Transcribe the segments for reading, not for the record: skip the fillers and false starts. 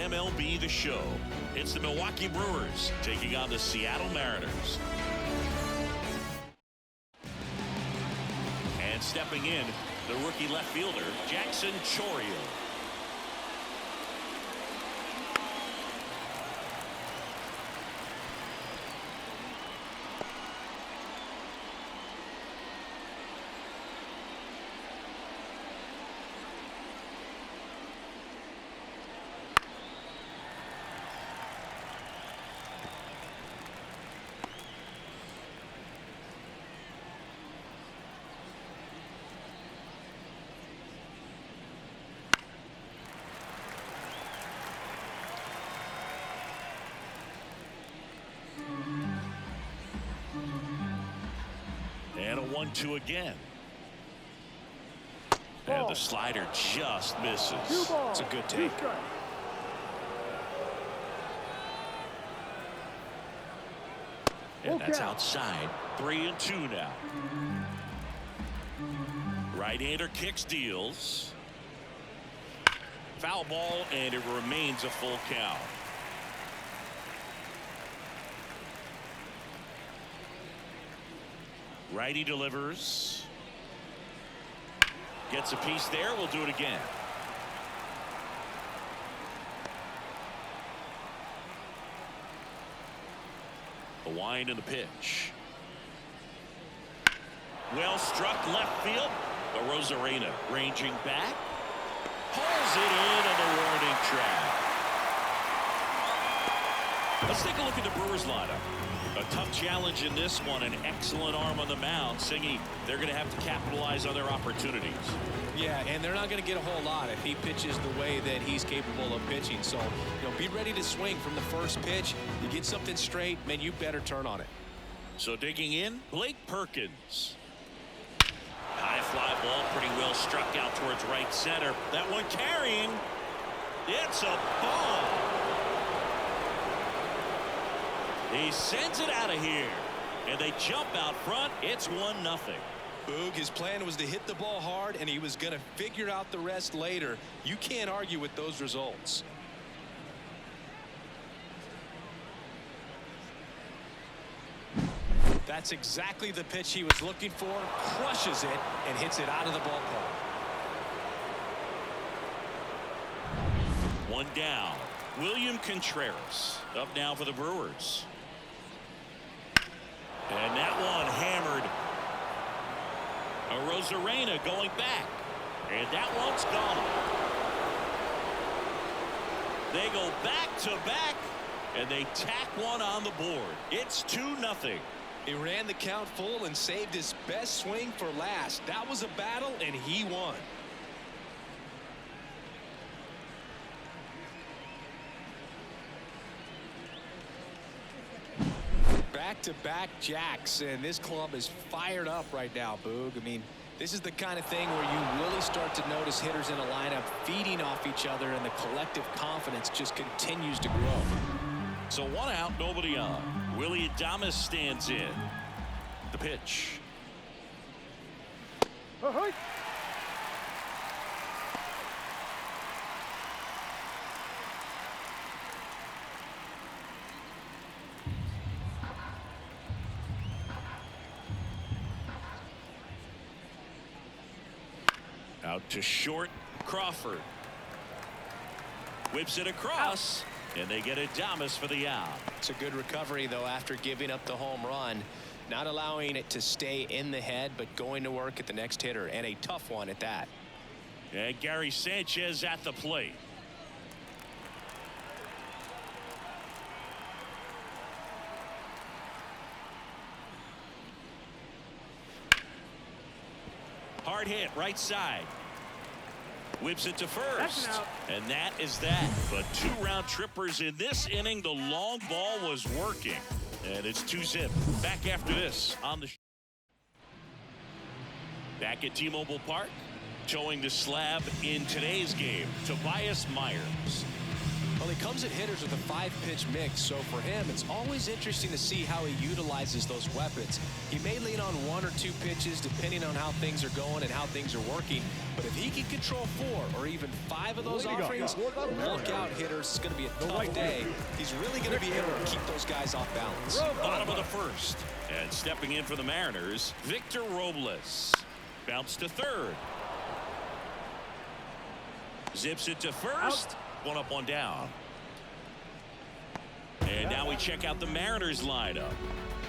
MLB The Show. It's the Milwaukee Brewers taking on the Seattle Mariners. And stepping in, the rookie left fielder, Jackson Chourio. And a 1-2 again. And the slider just misses. It's a good take. And that's outside. 3-2 now. Right-hander kicks, deals. Foul ball, and it remains a full count. Righty delivers. Gets a piece there. We'll do it again. The wind and the pitch. Well struck left field. The Rosarena ranging back. Pulls it in on the warning track. Let's take a look at the Brewers lineup. A tough challenge in this one. An excellent arm on the mound. Singy, they're going to have to capitalize on their opportunities. Yeah, and they're not going to get a whole lot if he pitches the way that he's capable of pitching. So, be ready to swing from the first pitch. You get something straight, man, you better turn on it. So digging in, Blake Perkins. High fly ball, pretty well struck out towards right center. That one carrying. It's a ball. He sends it out of here, and they jump out front. It's 1-0. Boog, his plan was to hit the ball hard, and he was going to figure out the rest later. You can't argue with those results. That's exactly the pitch he was looking for. Crushes it and hits it out of the ballpark. One down. William Contreras up now for the Brewers. And that one hammered. A Rosarena going back. And that one's gone. They go back to back. And they tack one on the board. It's 2-0. He ran the count full and saved his best swing for last. That was a battle, and he won. Back-to-back jacks, and this club is fired up right now, Boog. I mean, this is the kind of thing where you really start to notice hitters in a lineup feeding off each other, and the collective confidence just continues to grow. So 1 out, nobody on. Willie Adames stands in. The pitch. Out to short, Crawford. Whips it across, and they get Adames for the out. It's a good recovery, though, after giving up the home run. Not allowing it to stay in the head, but going to work at the next hitter, and a tough one at that. And Gary Sanchez at the plate. Hard hit, right side. Whips it to first. And that is that. But 2 round trippers in this inning. The long ball was working. And it's 2-zip. Back after this on the back at T-Mobile Park. Towing the slab in today's game, Tobias Myers. Well, he comes at hitters with a 5-pitch mix, so for him, it's always interesting to see how he utilizes those weapons. He may lean on 1 or 2 pitches depending on how things are going and how things are working, but if he can control 4 or even 5 of those offerings, look out, hitters. It's going to be a tough day. He's really going to be able to keep those guys off balance. Bottom of the first. And stepping in for the Mariners, Victor Robles. Bounce to third. Zips it to first. 1 up, 1 down. And now we check out the Mariners lineup.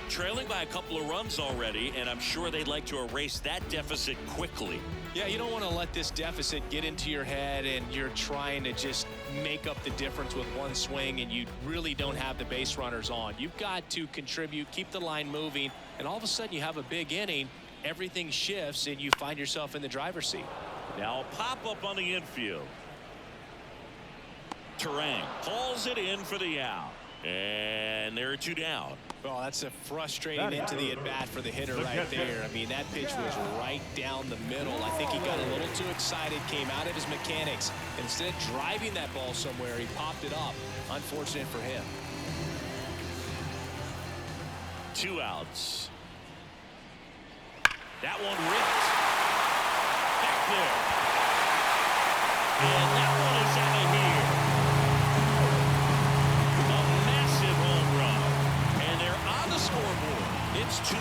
Trailing by a couple of runs already, and I'm sure they'd like to erase that deficit quickly. Yeah, you don't want to let this deficit get into your head and you're trying to just make up the difference with one swing and you really don't have the base runners on. You've got to contribute, keep the line moving, and all of a sudden you have a big inning, everything shifts, and you find yourself in the driver's seat. Now a pop-up on the infield. Terang calls it in for the out. And there are 2 down. Well, that's a frustrating into the at-bat for the hitter right there. I mean, that pitch was right down the middle. I think he got a little too excited, came out of his mechanics. Instead of driving that ball somewhere, he popped it up. Unfortunate for him. 2 outs. That one ripped. Back there. And that one is out of here. Scoreboard. It's 2-1.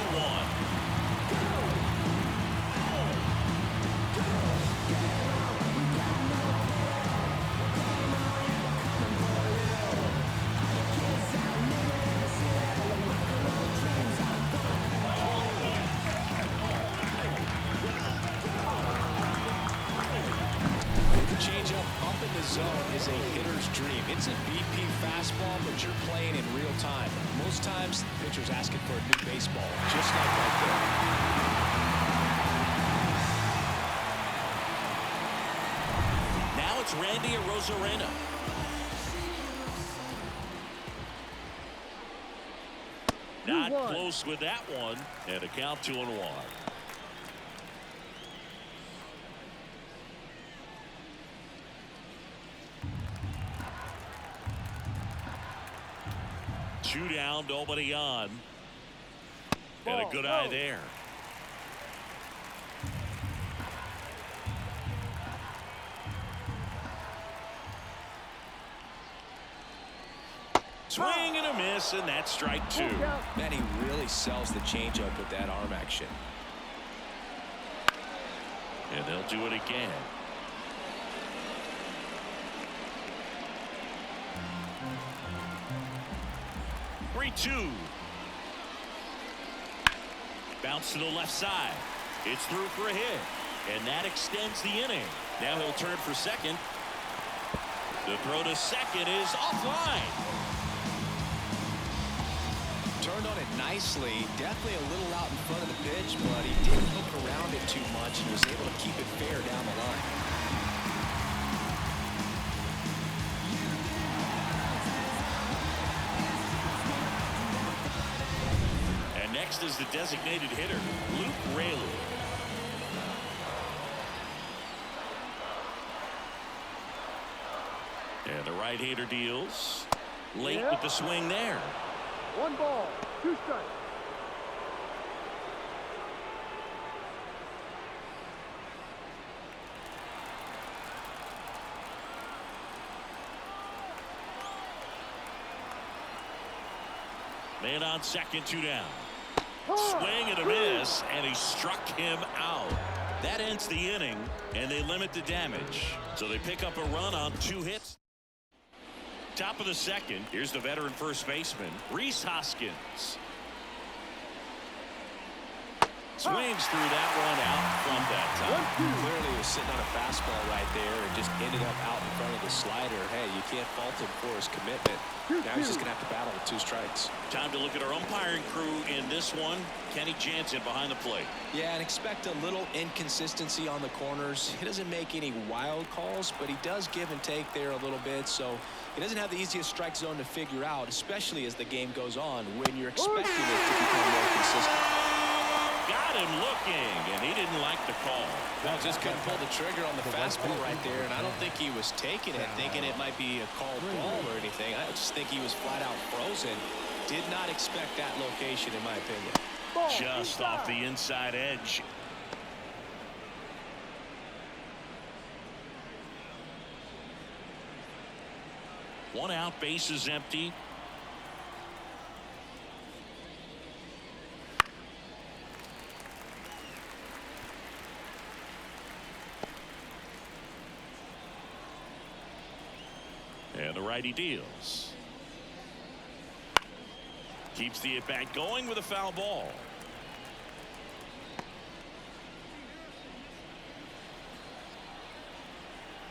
Changeup up in the zone is a hitter's dream. It's a BP fastball, but you're playing in real time. Most times, the pitcher's asking for a new baseball, just like right there. Now it's Randy Arozarena. Not close with that one, and a count 2-1. 2 down, nobody on. And a good eye there. Swing and a miss, and that's strike 2. Man, he really sells the changeup with that arm action. And they'll do it again. Two. Bounce to the left side. It's through for a hit. And that extends the inning. Now he'll turn for second. The throw to second is offline. Turned on it nicely. Definitely a little out in front of the pitch, but he didn't look around it too much and was able to keep it fair down the line. Next is the designated hitter, Luke Raley. And the right-hander deals. Late with the swing there. 1 ball, 2 strikes. Man on second, 2 down. Swing and a miss, and he struck him out. That ends the inning, and they limit the damage. So they pick up a run on 2 hits. Top of the second, here's the veteran first baseman, Rhys Hoskins. Swings through that one out front that time. Clearly he was sitting on a fastball right there and just ended up out in front of the slider. Hey, you can't fault him for his commitment. Now he's just going to have to battle with 2 strikes. Time to look at our umpiring crew in this one. Kenny Jansen behind the plate. Yeah, and expect a little inconsistency on the corners. He doesn't make any wild calls, but he does give and take there a little bit. So he doesn't have the easiest strike zone to figure out, especially as the game goes on when you're expecting it to become more consistent. Got Got him looking, and he didn't like the call. Well, just couldn't pull the trigger on the fastball right there, and I don't think he was taking it, thinking it might be a called ball or anything. I just think he was flat out frozen. Did not expect that location, in my opinion. Just off the inside edge. One out, base is empty. And the righty deals. Keeps the at-bat going with a foul ball.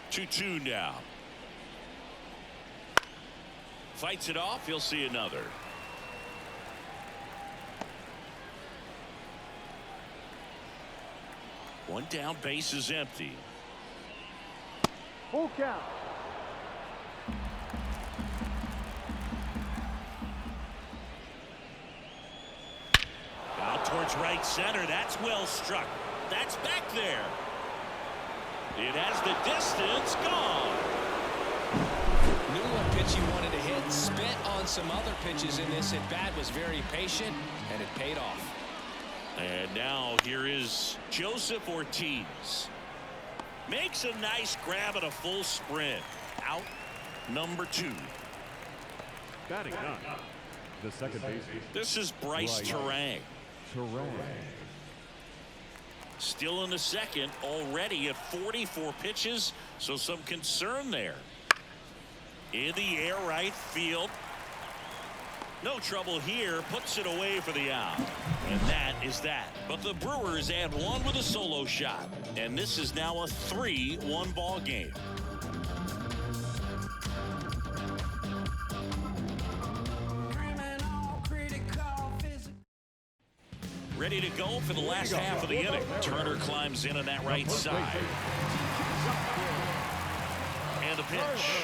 Two now. Fights it off. He'll see another. One down, base is empty. Full count. Out towards right center. That's well struck. That's back there. It has the distance. Gone. Knew what pitch he wanted to hit. Spit on some other pitches in this at bat. Was very patient, and it paid off. And now here is Joseph Ortiz. Makes a nice grab at a full sprint. Out number 2. Batting nine. The second baseman. This is Bryce Terang. Terang. Still in the second, already at 44 pitches, so some concern there. In the air, right field. No trouble here, puts it away for the out. And that is that. But the Brewers add one with a solo shot. And this is now a 3-1 ball game. Ready to go for the last half of the inning. Turner climbs in on that right side. And the pitch.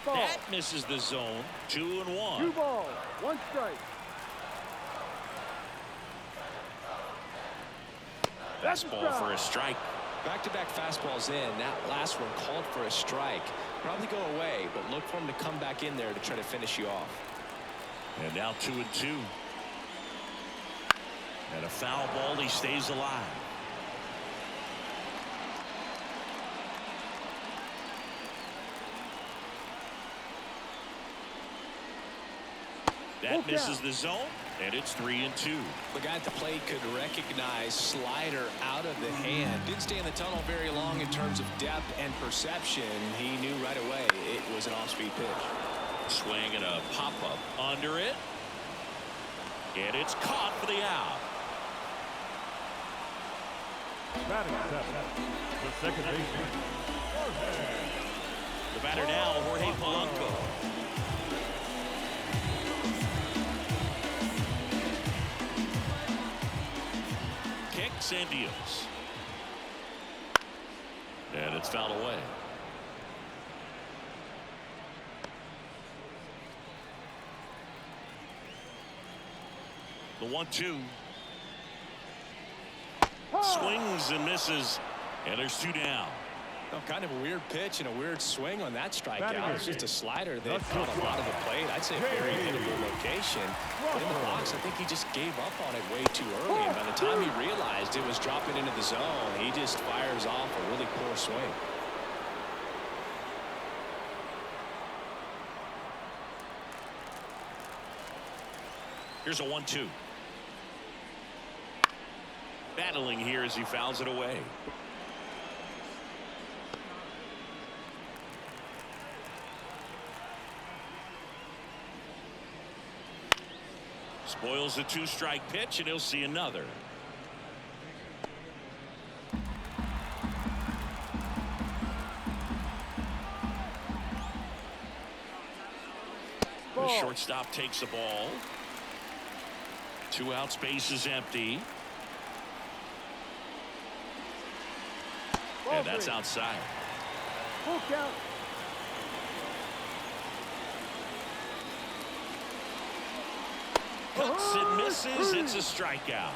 That misses the zone. 2-1. 2 balls, 1 strike. Fastball for a strike. Back-to-back fastballs in. That last one called for a strike. Probably go away, but look for him to come back in there to try to finish you off. And now 2-2. And a foul ball. He stays alive. That misses the zone, and it's 3-2. The guy at the plate could recognize slider out of the hand. Didn't stay in the tunnel very long in terms of depth and perception. He knew right away it was an off-speed pitch. Swing and a pop-up under it. And it's caught for the out. Batting seven. The second baseman. The batter now, Jorge Polanco. Kicks and deals. And it's fouled away. The 1-2. Swings and misses, and there's 2 down. Oh, kind of a weird pitch and a weird swing on that strikeout. It's just a slider that caught a lot of the plate. I'd say a very hittable location. But in the box, I think he just gave up on it way too early. And by the time he realized it was dropping into the zone, he just fires off a really poor swing. Here's a 1-2. Battling here as he fouls it away. Spoils the 2-strike pitch, and he'll see another. The shortstop takes the ball. 2 outs, base is empty. And that's outside. Full count. Cuts and misses. It's a strikeout.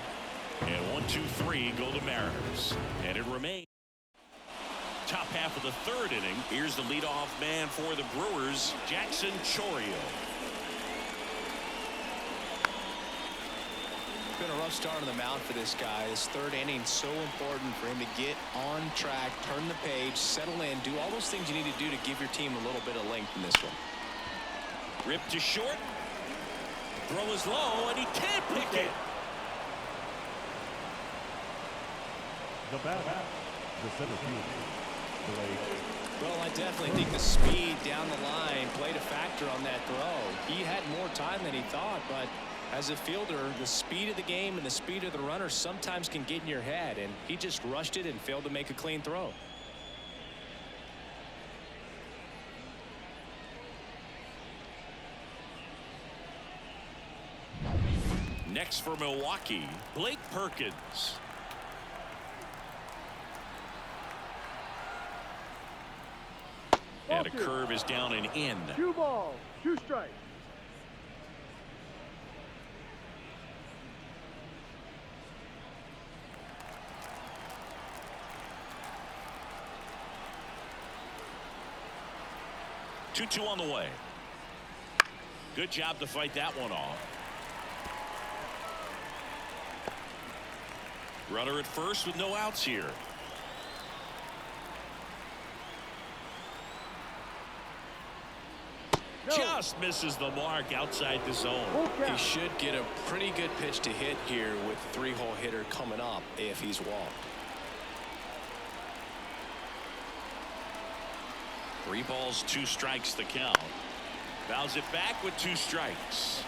And 1, 2, 3 go the Mariners. And it remains top half of the third inning. Here's the leadoff man for the Brewers, Jackson Chourio. Been a rough start on the mound for this guy. This third inning so important for him to get on track, turn the page, settle in, do all those things you need to do to give your team a little bit of length in this one. Ripped to short. Throw is low, and he can't pick it. The bat, the center field. Well, I definitely think the speed down the line played a factor on that throw. He had more time than he thought, but as a fielder, the speed of the game and the speed of the runner sometimes can get in your head, and he just rushed it and failed to make a clean throw. Next for Milwaukee, Blake Perkins. And a curve is down and in. 2 balls, 2 strikes. Two on the way. Good job to fight that one off. Runner at first with no outs here. No. Just misses the mark outside the zone. He should get a pretty good pitch to hit here with the 3-hole hitter coming up if he's walked. 3 balls, 2 strikes the count. Fouls it back with 2 strikes.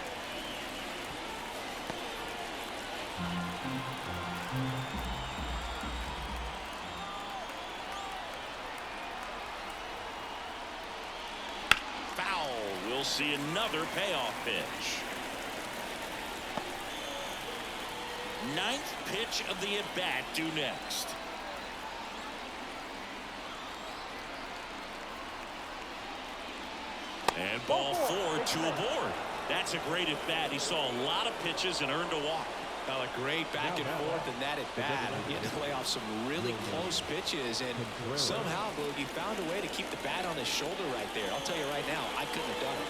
Foul. We'll see another payoff pitch. 9th pitch of the at-bat due next. And ball 4, 2 aboard. That's a great at bat. He saw a lot of pitches and earned a walk. Well, a great back and forth in that at bat. He had to play off some really close pitches, and somehow Boogie found a way to keep the bat on his shoulder right there. I'll tell you right now, I couldn't have done it.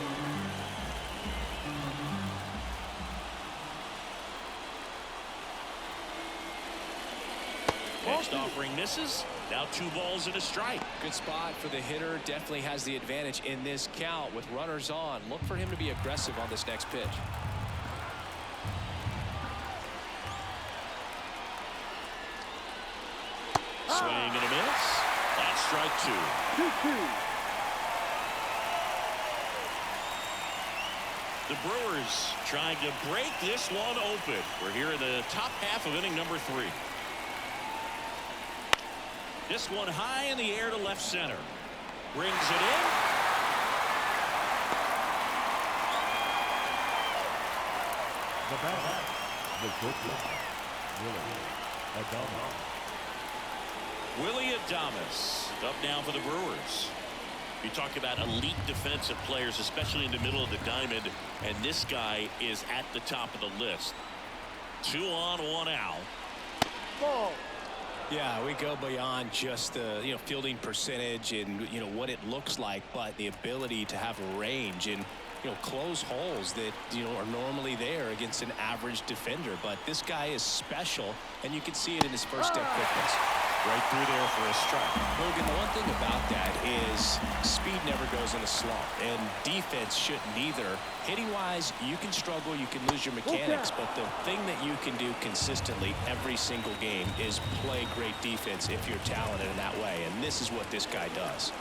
Next offering misses. Now 2 balls and a strike. Good spot for the hitter. Definitely has the advantage in this count with runners on. Look for him to be aggressive on this next pitch. Swing and a miss. That's strike 2. 2-2. The Brewers trying to break this one open. We're here in the top half of inning number 3. This one high in the air to left center. Brings it in. The bat, the shortstop, Willie Adames up now for the Brewers. You talk about elite defensive players, especially in the middle of the diamond, and this guy is at the top of the list. 2 on, 1 out. Ball. Yeah, we go beyond just the fielding percentage and what it looks like, but the ability to have range and close holes that are normally there against an average defender. But this guy is special, and you can see it in his first step quickness. Right through there for a strike. Logan, the one thing about that is speed never goes in a slump, and defense shouldn't either. Hitting-wise, you can struggle, you can lose your mechanics, but the thing that you can do consistently every single game is play great defense if you're talented in that way, and this is what this guy does.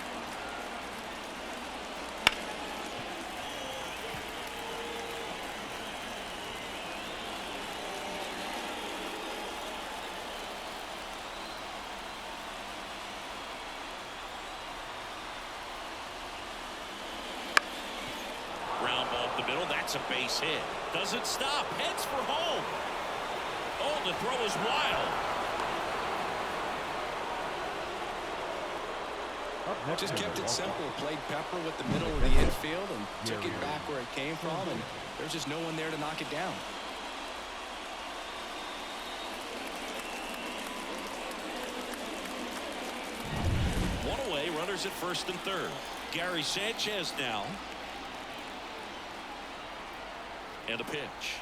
That's a base hit. Doesn't stop. Heads for home. Oh, the throw is wild. Just kept it simple. Played pepper with the middle of the infield and took it back where it came from. And there's just no one there to knock it down. One away, runners at first and third. Gary Sanchez now. And a pitch.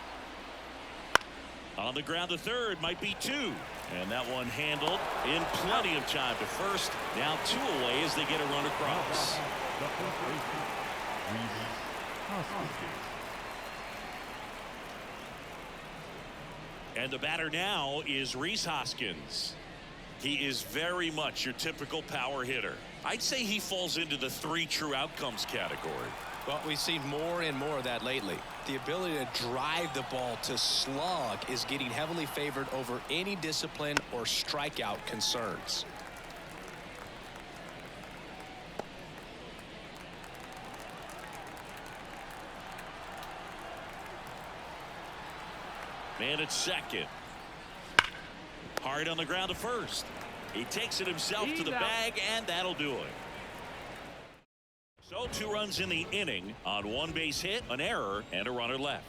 On the ground to third, might be two. And that one handled in plenty of time to first. Now two away as they get a run across. And the batter now is Rhys Hoskins. He is very much your typical power hitter. I'd say he falls into the 3 true outcomes category. Well, we've seen more and more of that lately. The ability to drive the ball to slug is getting heavily favored over any discipline or strikeout concerns. Man at second. Hard on the ground to first. He takes it himself to the bag, and that'll do it. So 2 runs in the inning on 1 base hit, an error, and a runner left.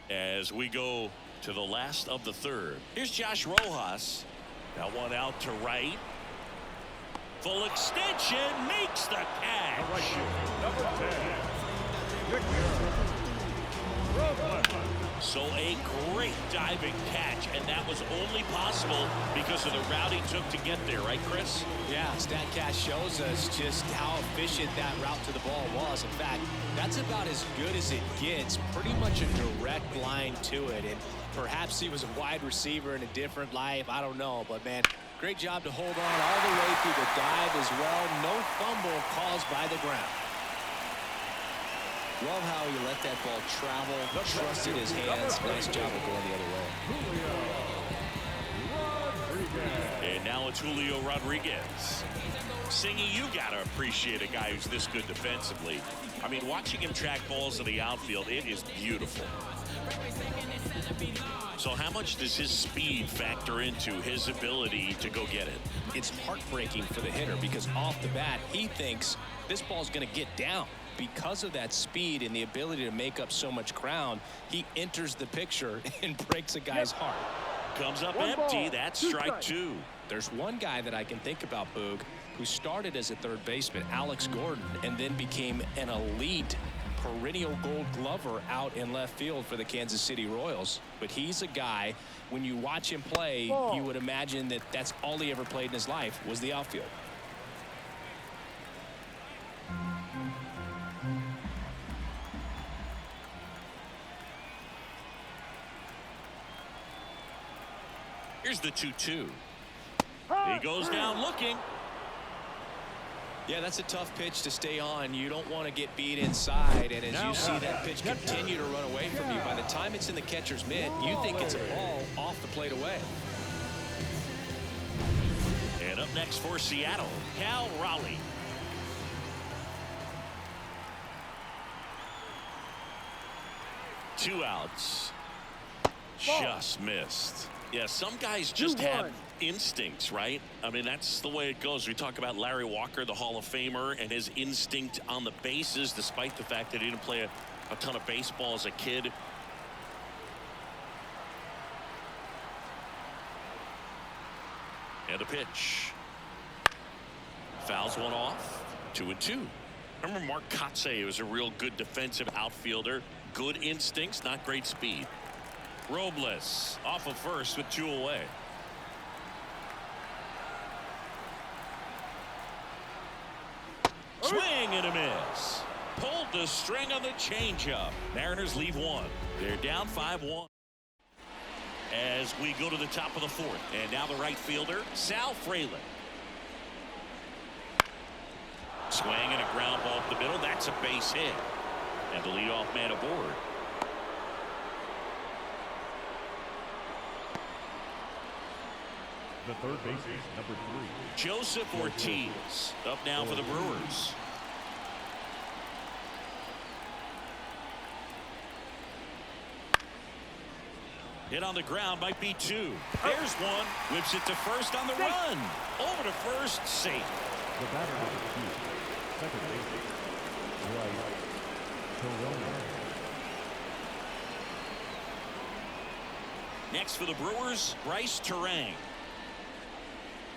As we go to the last of the third. Here's Josh Rojas. That one out to right. Full extension, makes the catch. Number 10. So a great diving catch, and that was only possible because of the route he took to get there, right, Chris? Yeah, StatCast shows us just how efficient that route to the ball was. In fact, that's about as good as it gets. Pretty much a direct line to it, and perhaps he was a wide receiver in a different life. I don't know, but man, great job to hold on all the way through the dive as well. No fumble caused by the ground. Love how he let that ball travel, trusted his hands. Nice job of going the other way. And now it's Julio Rodriguez. Singy, you got to appreciate a guy who's this good defensively. I mean, watching him track balls in the outfield, it is beautiful. So how much does his speed factor into his ability to go get it? It's heartbreaking for the hitter because off the bat, he thinks this ball's going to get down. Because of that speed and the ability to make up so much ground, he enters the picture and breaks a guy's heart. Comes up empty. That's strike 2. There's one guy that I can think about, Boog, who started as a third baseman, Alex Gordon, and then became an elite perennial Gold Glover out in left field for the Kansas City Royals. But he's a guy, when you watch him play, you would imagine that that's all he ever played in his life was the outfield. Here's the 2-2. He goes down looking. Yeah, that's a tough pitch to stay on. You don't want to get beat inside, and as you see that pitch continue to run away from you, by the time it's in the catcher's mitt, you think it's a ball off the plate away. And up next for Seattle, Cal Raleigh. Two outs. Just missed. Yeah, some guys just have instincts, right? I mean, that's the way it goes. We talk about Larry Walker, the Hall of Famer, and his instinct on the bases, despite the fact that he didn't play a ton of baseball as a kid. And a pitch. Fouls one off. 2-2. Remember Mark Kotsay was a real good defensive outfielder. Good instincts, not great speed. Robles off of first with 2 away. Swing and a miss. Pulled the string on the changeup. Mariners leave 1. They're down 5-1. As we go to the top of the 4th. And now the right fielder, Sal Frelick. Swing and a ground ball up the middle. That's a base hit. And the leadoff man aboard. The third baseman, number 3. Joseph Ortiz up now for the Brewers. Hit on the ground, might be 2. There's one. Whips it to first on the run. Over to first, safe. The batter is accused. Second baseman, Bryce Terrell. Next for the Brewers, Bryce Terrell.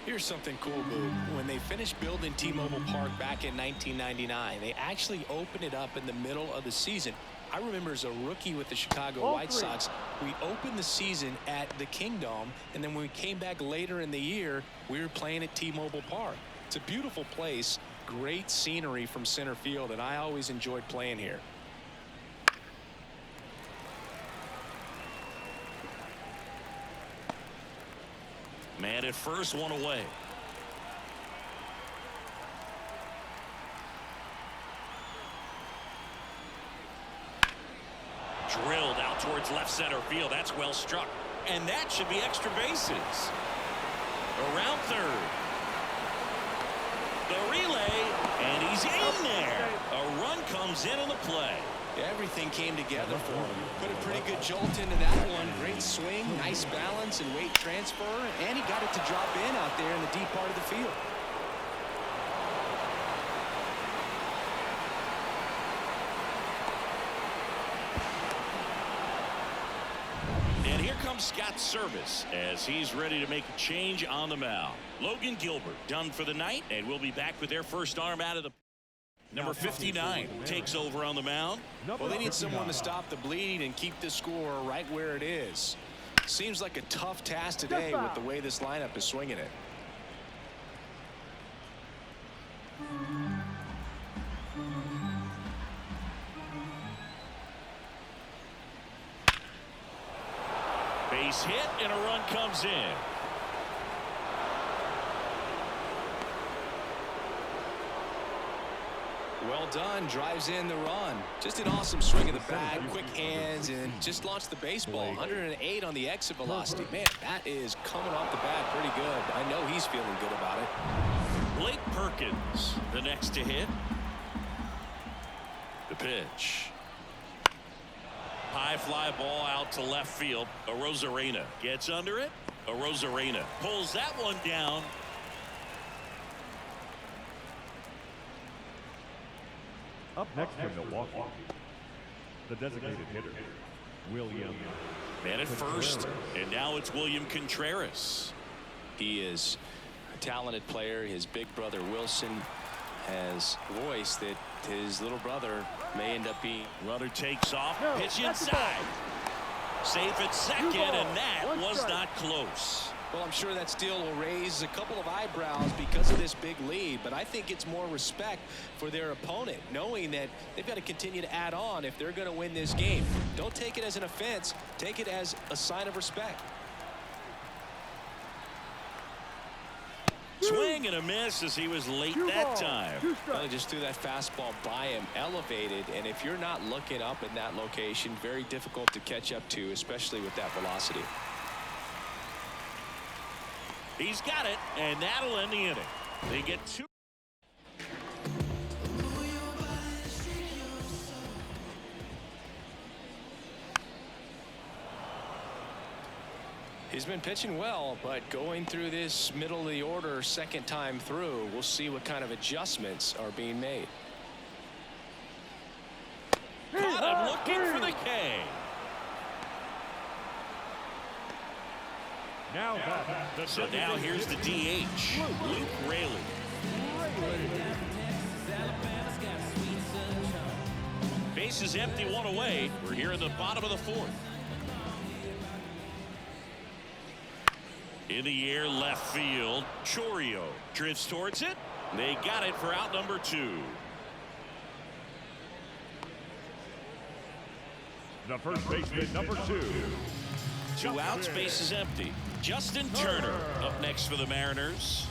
Here's something cool, Boog. When they finished building T-Mobile Park back in 1999, they actually opened it up in the middle of the season. I remember as a rookie with the Chicago White Sox, we opened the season at the Kingdome, and then when we came back later in the year, we were playing at T-Mobile Park. It's a beautiful place, great scenery from center field, and I always enjoyed playing here. Man at first, one away. Drilled out towards left center field. That's well struck. And that should be extra bases. Around third. The relay, and he's in there. A run comes in on the play. Everything came together for him. Put a pretty good jolt into that one. Great swing, nice balance and weight transfer, and he got it to drop in out there in the deep part of the field. And here comes Scott Service as he's ready to make a change on the mound. Logan Gilbert done for the night, and we'll be back with their first arm out of the number 59 takes over on the mound. Well, they need someone to stop the bleed and keep the score right where it is. Seems like a tough task today with the way this lineup is swinging it. Base hit and a run comes in. Well done, drives in the run. Just an awesome swing of the bat, quick hands, and just launched the baseball. 108 on the exit velocity. Man, that is coming off the bat pretty good. I know he's feeling good about it. Blake Perkins, the next to hit. The pitch. High fly ball out to left field. Arozarena gets under it. Arozarena pulls that one down. Up next for Milwaukee, the designated hitter, William. Man at first, and now it's William Contreras. He is a talented player. His big brother Wilson has voiced that his little brother may end up being. Runner takes off, pitch inside. Safe at second, and that was not close. Well, I'm sure that still will raise a couple of eyebrows because of this big lead, but I think it's more respect for their opponent, knowing that they've got to continue to add on if they're going to win this game. Don't take it as an offense. Take it as a sign of respect. Swing and a miss as he was late that time. Well, he just threw that fastball by him, elevated, and if you're not looking up in that location, very difficult to catch up to, especially with that velocity. He's got it, and that'll end the inning. They get two. He's been pitching well, but going through this middle of the order second time through, we'll see what kind of adjustments are being made. Caught him looking for the K. So now here's the DH, Luke Raley. Base is empty, one away. We're here in the bottom of the fourth. In the air, left field. Chourio drifts towards it. They got it for out number 2. The first baseman, number 2. 2 outs, base is empty. Justin Turner up next for the Mariners.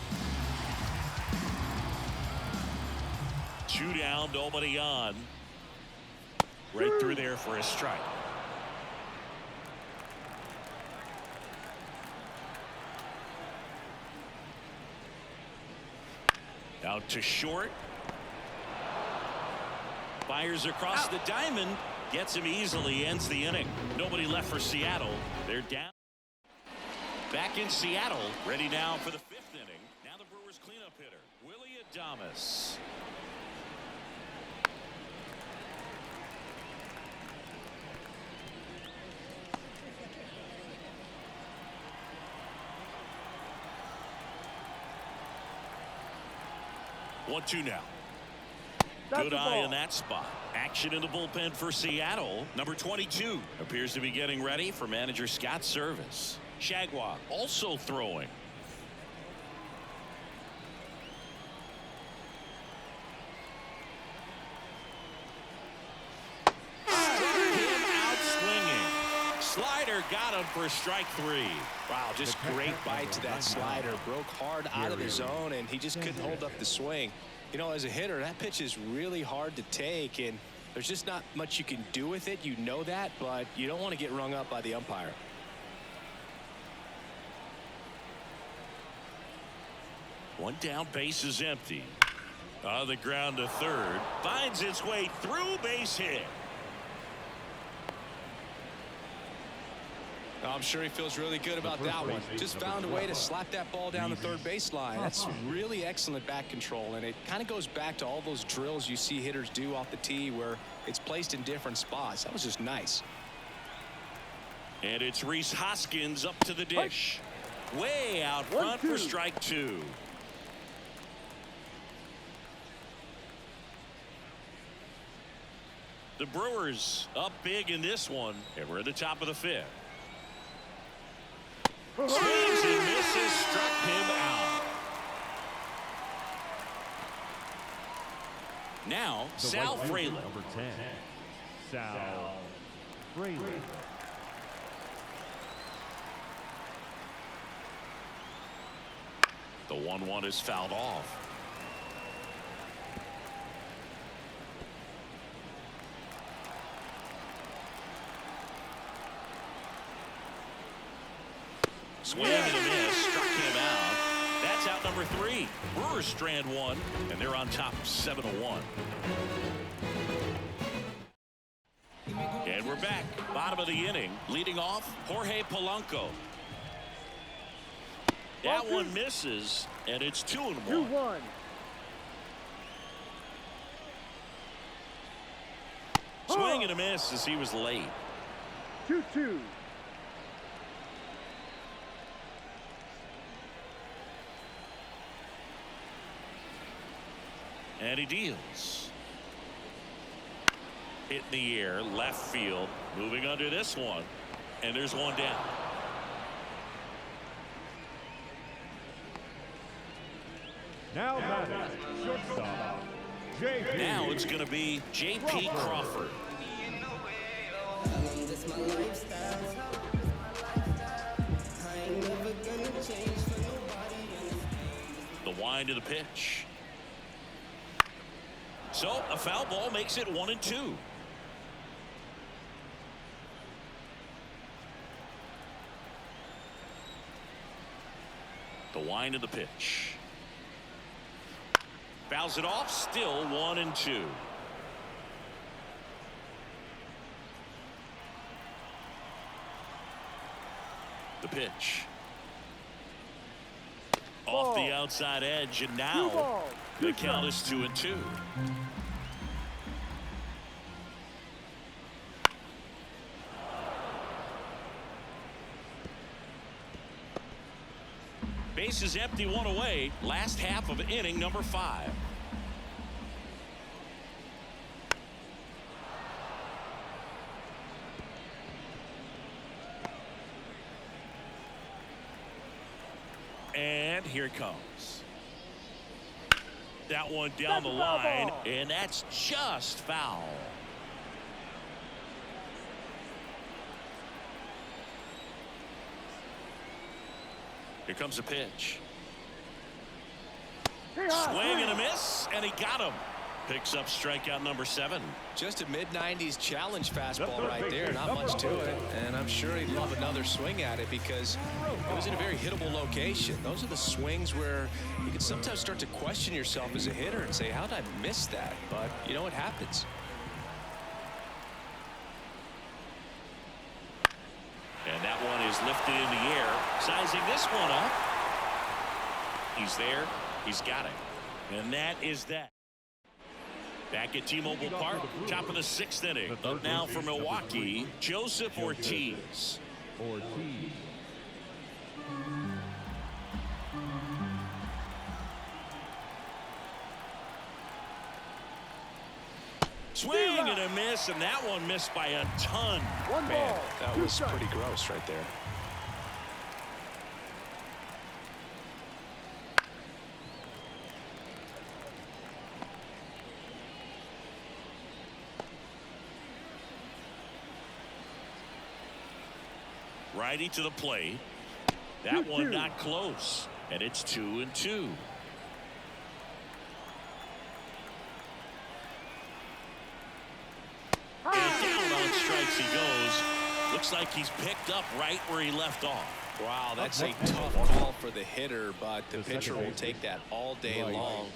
2 down, nobody on. Right through there for a strike. Out to short. Fires across the diamond. Gets him easily, ends the inning. Nobody left for Seattle. They're down. Back in Seattle, ready now for the 5th inning. Now the Brewers cleanup hitter, Willie Adames. One, two now. That's Good the eye ball. in that spot. Action in the bullpen for Seattle. Number 22 appears to be getting ready for manager Scott's service. Jaguar also throwing. Struck him out swinging. Slider got him for strike 3. Wow, just great bite to that slider. Broke hard out of the zone, and he just couldn't hold up the swing. You know, as a hitter, that pitch is really hard to take, and there's just not much you can do with it. You know that, but you don't want to get rung up by the umpire. One down, base is empty. On the ground to third. Finds its way through, base hit. I'm sure he feels really good about that one. Just found a way to slap that ball down the third baseline. That's really excellent back control, and it kind of goes back to all those drills you see hitters do off the tee where it's placed in different spots. That was just nice. And it's Rhys Hoskins up to the dish. Way out front for strike 2. The Brewers up big in this one, and we're at the top of the 5th. Swings and misses, struck him out. Now, Sal Fraley. Number 10, Sal Fraley. The 1-1 is fouled off. Swing and a miss, struck him out. That's out number 3. Brewers strand 1, and they're on top 7-1. And we're back. Bottom of the inning. Leading off, Jorge Polanco. That one misses, and it's 2-1. 2-1. Swing and a miss as he was late. 2-2. And he deals. Hit in the air, left field. Moving under this one. And there's one down. Now batting, shortstop, J.P. Now it's going to be J.P. Crawford. The wind of the pitch. So a foul ball makes it 1-2. The wind of the pitch. Fouls it off, still 1-2. The pitch. Off the outside edge, and now the count is 2-2. Base is empty, one away. Last half of inning number 5. And here it comes. That one down the line, and that's just foul. Here comes a pitch. Swing and a miss, and he got him. Picks up strikeout number 7. Just a mid-90s challenge fastball right there. Not much to it. And I'm sure he'd love another swing at it because it was in a very hittable location. Those are the swings where you can sometimes start to question yourself as a hitter and say, how did I miss that? But, you know, it happens. And that one is lifted in the air. Sizing this one up. He's there. He's got it. And that is that. Back at T-Mobile Park, top of the 6th inning. Up now for Milwaukee, Joseph Ortiz. Swing and a miss, and that one missed by a ton. Man, that was pretty gross right there. Righty to the plate. That one not close, and it's 2-2. And down on strikes he goes. Looks like he's picked up right where he left off. Wow, that's a tough call for the hitter, but the pitcher will take that all day long.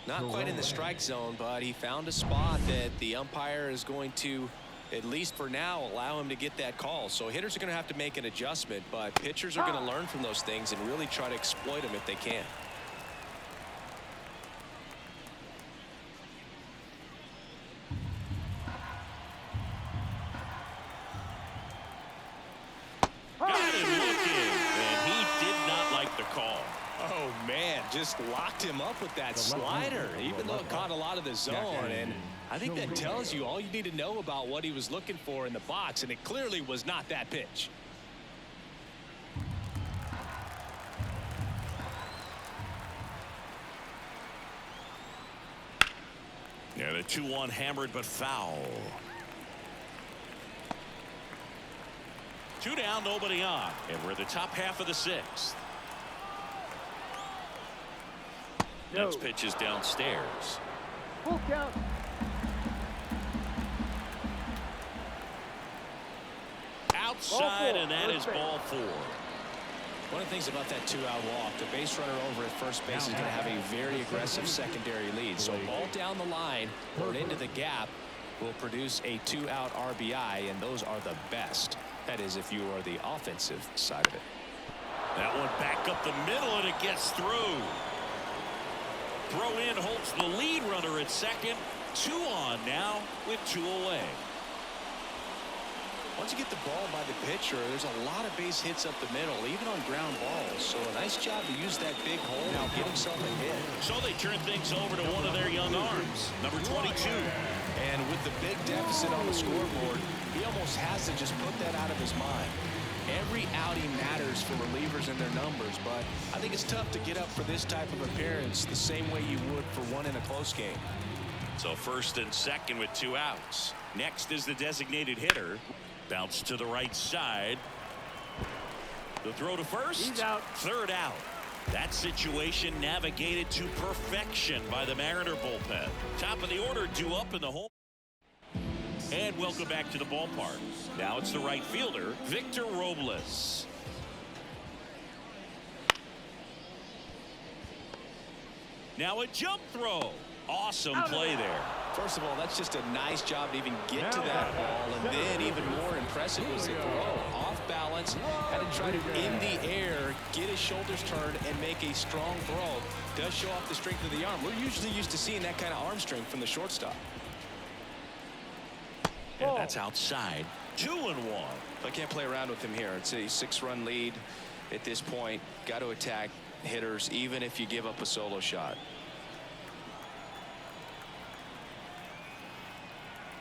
Not quite in the strike zone, but he found a spot that the umpire is going to, at least for now, allow him to get that call. So hitters are going to have to make an adjustment, but pitchers are going to learn from those things and really try to exploit them if they can. Just locked him up with that slider, even though it caught a lot of the zone. And I think that tells you all you need to know about what he was looking for in the box, and it clearly was not that pitch. Yeah, the 2-1 hammered but foul. 2 down, nobody on, and we're the top half of the 6th. Next pitch is downstairs. Full count. Outside, and that is ball 4. One of the things about that 2-out walk, the base runner over at first base is going to have a very aggressive secondary lead. So ball down the line or into the gap will produce a 2-out RBI, and those are the best. That is, if you are the offensive side of it. That one back up the middle, and it gets through. Throw in holds the lead runner at second. 2 on now with 2 away. Once you get the ball by the pitcher, there's a lot of base hits up the middle, even on ground balls. So a nice job to use that big hole and get himself a hit. So they turn things over to one of their young arms, number 22. And with the big deficit on the scoreboard, he almost has to just put that out of his mind. Every outing matters for relievers and their numbers, but I think it's tough to get up for this type of appearance the same way you would for one in a close game. So first and second with 2 outs. Next is the designated hitter. Bounce to the right side. The throw to first. He's out. 3rd out. That situation navigated to perfection by the Mariner bullpen. Top of the order due up in the home. And welcome back to the ballpark. Now it's the right fielder, Victor Robles. Now a jump throw. Awesome play there. First of all, that's just a nice job to even get to that ball. And then even more impressive was the throw. Off balance, had to try to, in the air, get his shoulders turned and make a strong throw. Does show off the strength of the arm. We're usually used to seeing that kind of arm strength from the shortstop. And that's outside. 2-1. I can't play around with him here. It's a 6-run lead at this point. Got to attack hitters even if you give up a solo shot.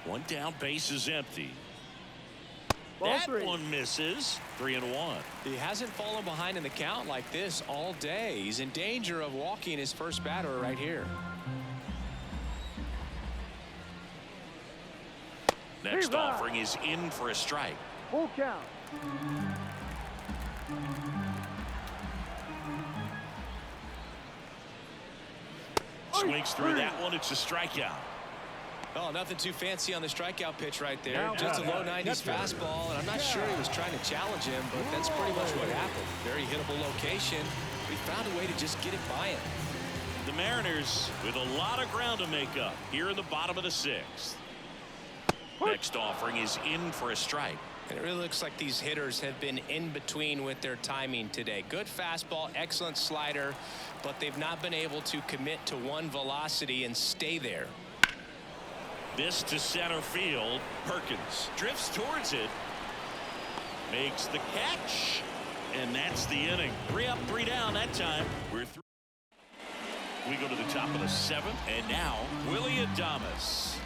1 down, base is empty. Ball That 3. one misses. 3-1. He hasn't fallen behind in the count like this all day. He's in danger of walking his first batter right here. Next offering is in for a strike. Full count. Swings through that one. It's a strikeout. Oh, nothing too fancy on the strikeout pitch right there. Just a low 90s fastball, and I'm not sure he was trying to challenge him, but that's pretty much what happened. Very hittable location, but he found a way to just get it by him. The Mariners with a lot of ground to make up here in the bottom of the 6th. Next offering is in for a strike. And it really looks like these hitters have been in between with their timing today. Good fastball, excellent slider, but they've not been able to commit to one velocity and stay there. This to center field. Perkins drifts towards it. Makes the catch. And that's the inning. 3 up, 3 down that time. We're through. We go to the top of the 7th. And now, Willie Adames.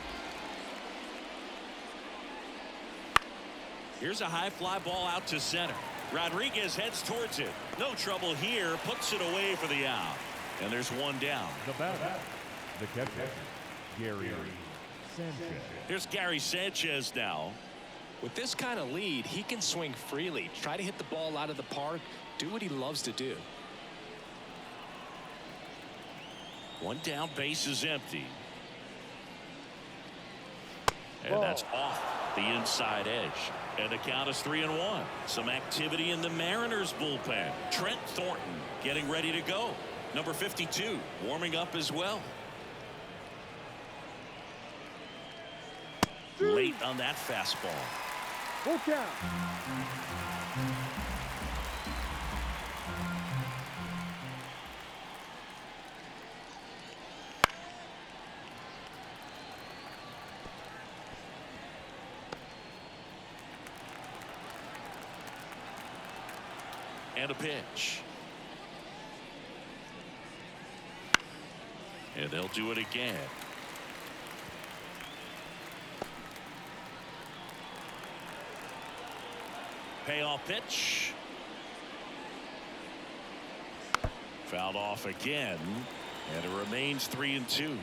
Here's a high fly ball out to center. Rodriguez heads towards it. No trouble here. Puts it away for the out. And there's one down. The batter, the catcher, Gary Sanchez. Here's Gary Sanchez now. With this kind of lead, he can swing freely, try to hit the ball out of the park, do what he loves to do. One down, base is empty. And that's off the inside edge. And the count is 3-1. Some activity in the Mariners bullpen. Trent Thornton getting ready to go. Number 52 warming up as well. Late on that fastball. Full count. And a pitch. And they'll do it again. Payoff pitch. Fouled off again. And it remains 3-2.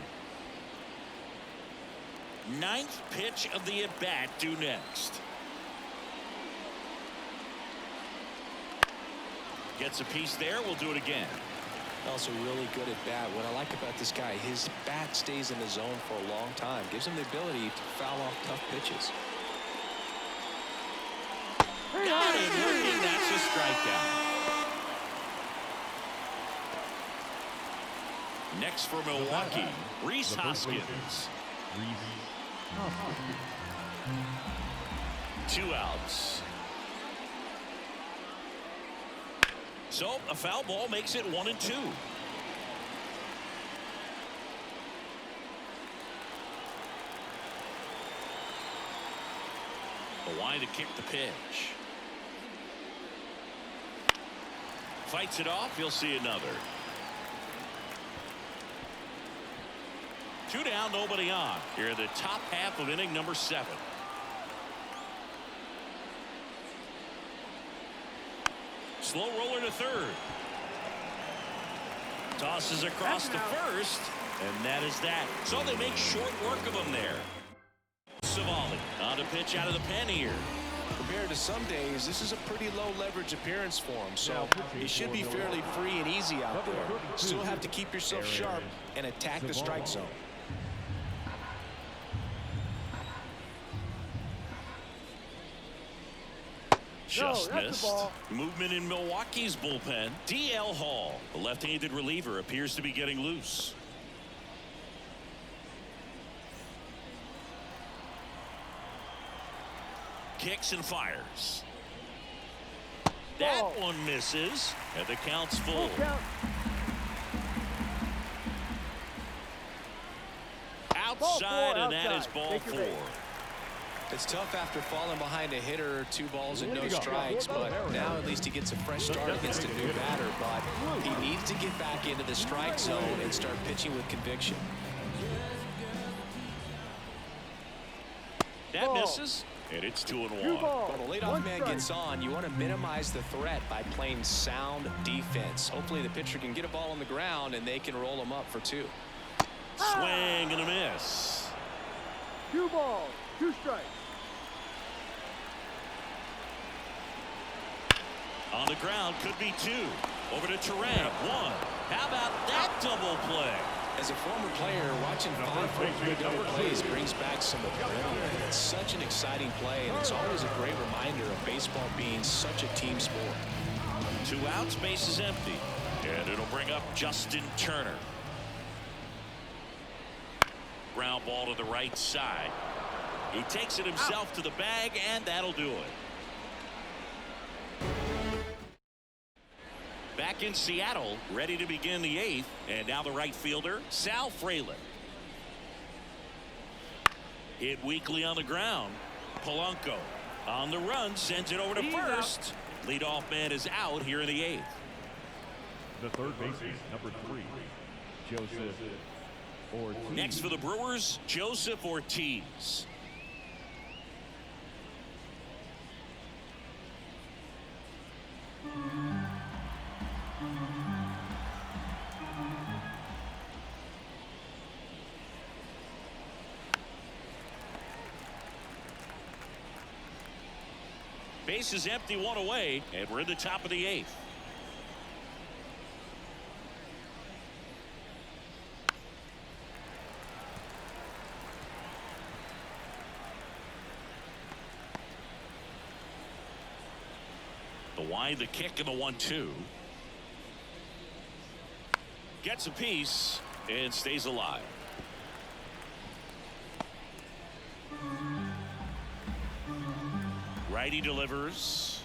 9th pitch of the at-bat due next. Gets a piece there. We'll do it again. Also really good at bat. What I like about this guy, his bat stays in the zone for a long time. Gives him the ability to foul off tough pitches. Got it. Working. That's a strikeout. Next for Milwaukee, Rhys Hoskins. 2 outs. So a foul ball makes it 1-2. The line to kick the pitch. Fights it off. He'll see another. 2 down, nobody on. Here in the top half of inning number 7. Slow roller to third. Tosses across to first. And that is that. So they make short work of him there. Savali on a pitch out of the pen here. Compared to some days, this is a pretty low leverage appearance for him. So it should be fairly free and easy out there. Still have to keep yourself sharp and attack the strike zone. Just missed. Movement in Milwaukee's bullpen. D.L. Hall, the left-handed reliever, appears to be getting loose. Kicks and fires. That one misses, and the count's full. Outside, and that is ball 4. It's tough after falling behind a hitter, 2 balls and no strikes, but now at least he gets a fresh start against a new batter. But he needs to get back into the strike zone and start pitching with conviction. That misses, and it's 2-1. When a leadoff man gets on, you want to minimize the threat by playing sound defense. Hopefully the pitcher can get a ball on the ground and they can roll him up for 2. Swing and a miss. 2 balls, 2 strikes. On the ground, could be 2. Over to Terang, 1. How about that double play? As a former player, watching 5-4-3 double plays brings back some adrenaline. It's such an exciting play, and it's always a great reminder of baseball being such a team sport. 2 outs, base is empty. And it'll bring up Justin Turner. Ground ball to the right side. He takes it himself to the bag, and that'll do it. Back in Seattle, ready to begin the 8th. And now the right fielder, Sal Frelick. Hit weakly on the ground. Polanco on the run, sends it over to first. Leadoff man is out here in the 8th. The third baseman, number 3, Joseph Ortiz. Next for the Brewers, Joseph Ortiz. Base is empty, 1 away, and we're in the top of the 8th. The wide, the kick, and the 1-2. Gets a piece and stays alive. Righty delivers.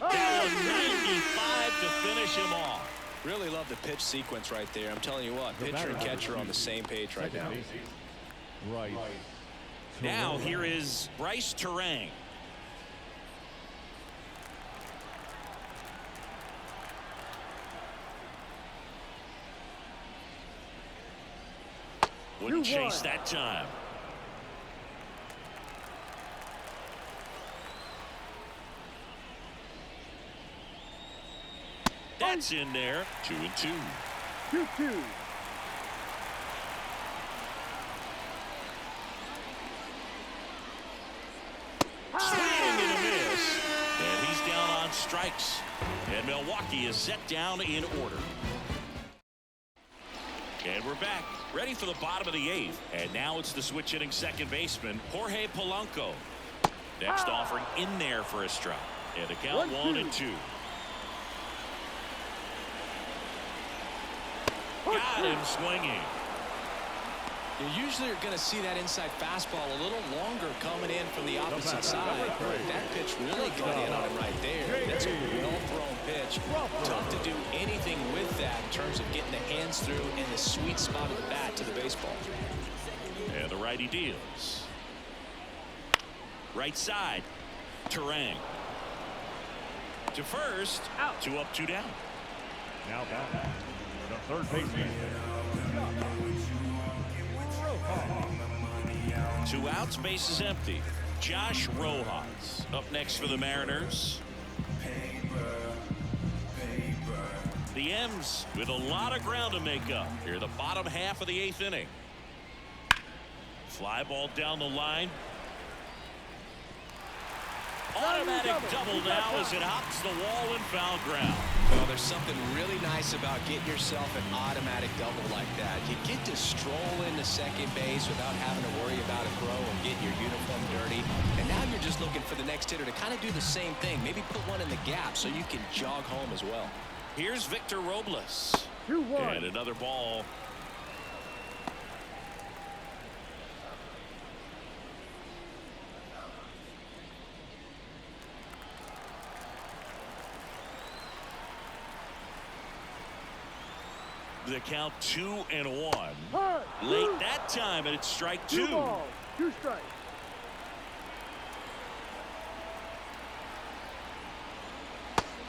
Down 95 to finish him off. Really love the pitch sequence right there. I'm telling you what, pitcher and catcher are on the same page right now. Right. Now here is Bryce Terang. Wouldn't chase that time. That's in there. 2-2. 2-2. Swing and a miss. And he's down on strikes. And Milwaukee is set down in order. And we're back, ready for the bottom of the 8th. And now it's the switch hitting second baseman, Jorge Polanco. Next offering in there for a strike. And the count 1-2. Got him swinging. You usually are going to see that inside fastball a little longer coming in from the opposite side. That pitch really got in on him right there. That's a well-thrown pitch. Tough to do anything with that in terms of getting the hands through and the sweet spot of the bat to the baseball. And the righty deals. Right side. Terang. To first. Out. 2 up, 2 down. Now back. The third baseman. 2 outs, base is empty. Josh Rojas up next for the Mariners. The M's with a lot of ground to make up here, the bottom half of the 8th inning. Fly ball down the line. Automatic double now as it hops the wall and foul ground. Well, there's something really nice about getting yourself an automatic double like that. You get to stroll into second base without having to worry about a throw and getting your uniform dirty. And now you're just looking for the next hitter to kind of do the same thing. Maybe put one in the gap so you can jog home as well. Here's Victor Robles. 2-1. And another ball. The count 2-1. Late that time, and it's strike 2. 2 balls, 2 strikes.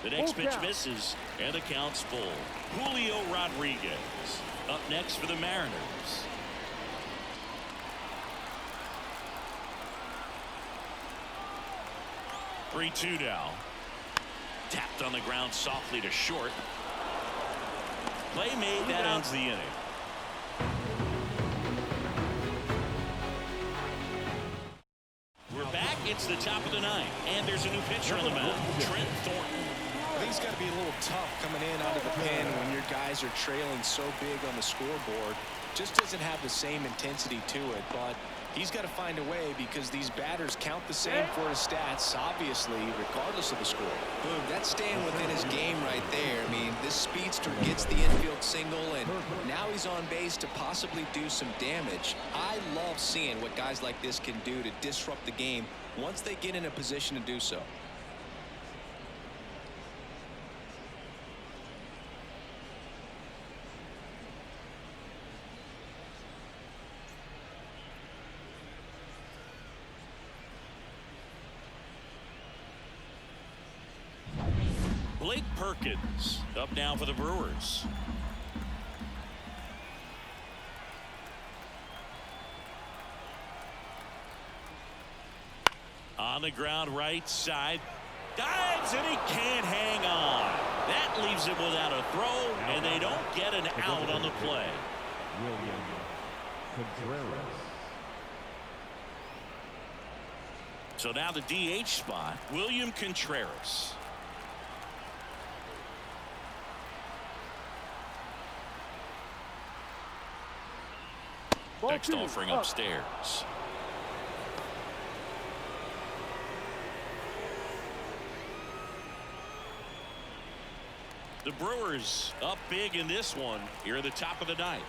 The next pitch misses, and the count's full. Julio Rodriguez up next for the Mariners. Three-2 now. Tapped on the ground softly to short. Play made, that ends the inning. We're back. It's the top of the 9th, and there's a new pitcher on the mound, Trent Thornton. I think it's got to be a little tough coming in out of the pen when your guys are trailing so big on the scoreboard. Just doesn't have the same intensity to it, but he's got to find a way because these batters count the same for his stats, obviously, regardless of the score. Boom, that's staying within his game right there. I mean, this speedster gets the infield single, and now he's on base to possibly do some damage. I love seeing what guys like this can do to disrupt the game once they get in a position to do so. Blake Perkins up now for the Brewers. On the ground right side. Dives and he can't hang on. That leaves him without a throw, and they don't get an out on the play. William Contreras. So now the DH spot, William Contreras. Next offering upstairs. The Brewers up big in this one here at the top of the ninth.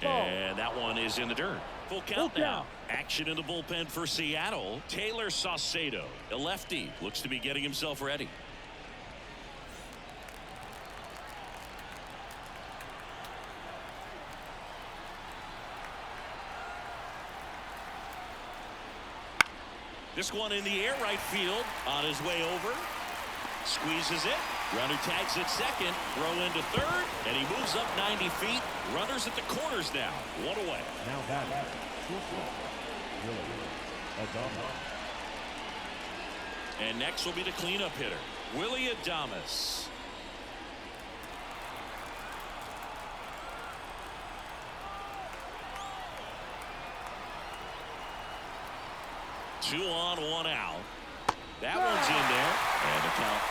And that one is in the dirt. Full count now. Action in the bullpen for Seattle. Taylor Saucedo, the lefty, looks to be getting himself ready. This one in the air right field on his way over. Squeezes it. Runner tags at second. Throw into third. And he moves up 90 feet. Runners at the corners now. One away. Now batting. Willie Adames. And next will be the cleanup hitter, Willie Adames. Two on, one out. That one's in there. And the count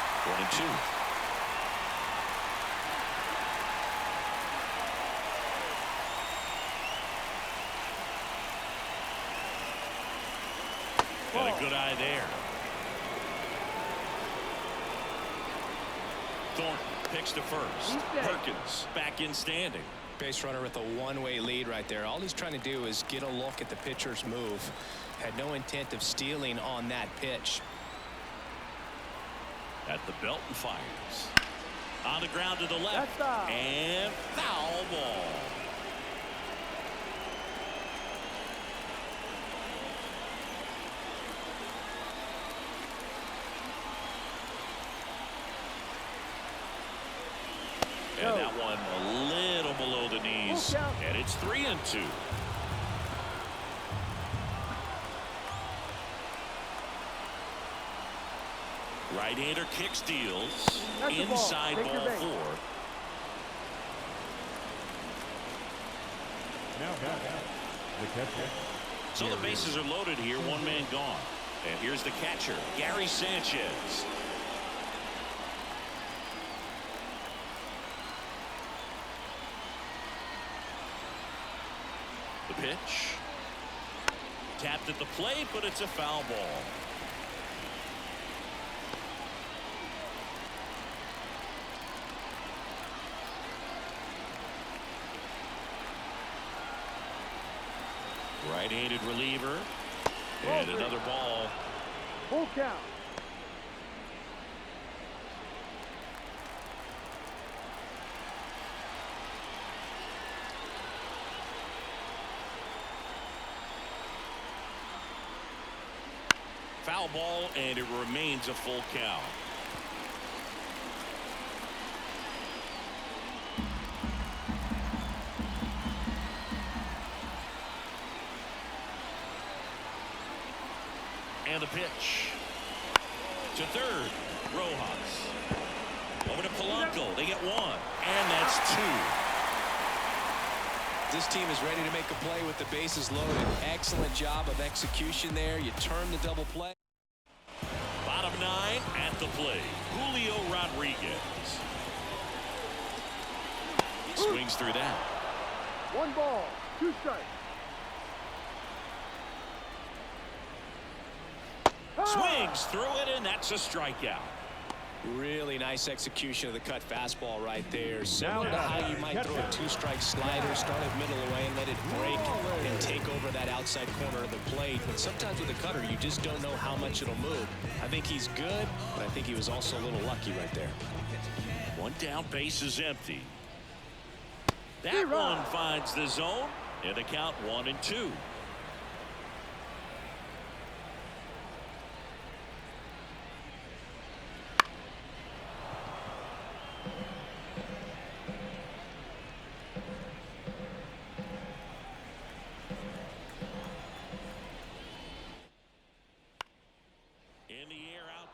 1-2. And a good eye there. Thornton picks to first. Perkins back in standing. Base runner with a one-way lead right there. All he's trying to do is get a look at the pitcher's move. Had no intent of stealing on that pitch. At the belt and fires. On the ground to the left. And foul ball. And that one a little below the knees. And it's 3-2. Right-hander kicks, deals. Inside ball 4. Now batting. The catcher. So the bases are loaded here. One man gone. And here's the catcher, Gary Sanchez. The pitch. Tapped at the plate, but it's a foul ball. Right-handed reliever. And another ball. Full count. Foul ball, and it remains a full count. And the pitch to third. Rojas over to Polanco. They get one, and that's 2. This team is ready to make a play with the bases loaded. Excellent job of execution there. You turn the double play. Bottom 9 at the plate. Julio Rodriguez swings through that. 1 ball, 2 strikes. Swings through it, and that's a strikeout. Really nice execution of the cut fastball right there. Similar to how you might throw a 2-strike slider, start it middle away and let it break and take over that outside corner of the plate. But sometimes with a cutter, you just don't know how much it'll move. I think he's good, but I think he was also a little lucky right there. One down, base is empty. That one finds the zone, and the count 1-2.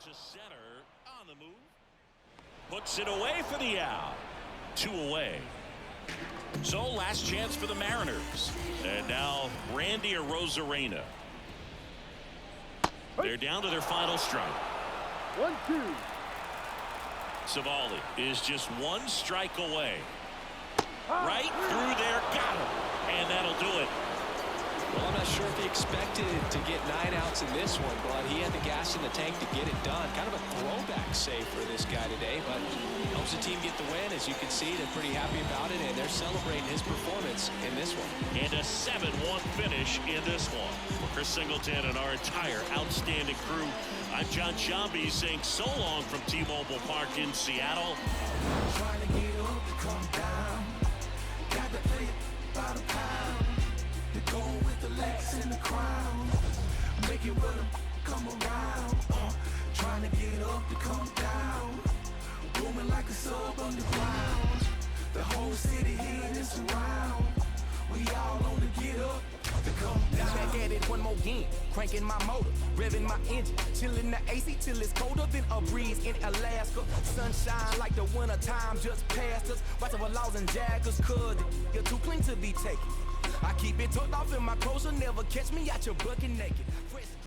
to center on the move. Puts it away for the out. 2 away. So last chance for the Mariners. And now Randy Arozarena. They're down to their final strike. 1-2. Savali is just 1 strike away. Right through there. Got him. And that'll do it. Well, I'm not sure if he expected to get 9 outs in this one, but he had the gas in the tank to get it done. Kind of a throwback save for this guy today, but helps the team get the win. As you can see, they're pretty happy about it, and they're celebrating his performance in this one. And a 7-1 finish in this one. For Chris Singleton and our entire outstanding crew, I'm John Shambi saying so long from T-Mobile Park in Seattle. Trying to get up to come down. Got to play it by the pound. Go with the Lex and the crown. Make it with them come around. Trying to get up to come down. Booming like a sub underground. The whole city here is around. We all on the get up to come down. Back at it one more game. Cranking my motor, revving my engine. Chilling the AC till it's colder than a breeze in Alaska. Sunshine like the winter time just passed us. Watching for laws and jackers, cause you're too clean to be taken. I keep it tucked off in my clothes, you'll never catch me out your bucket naked.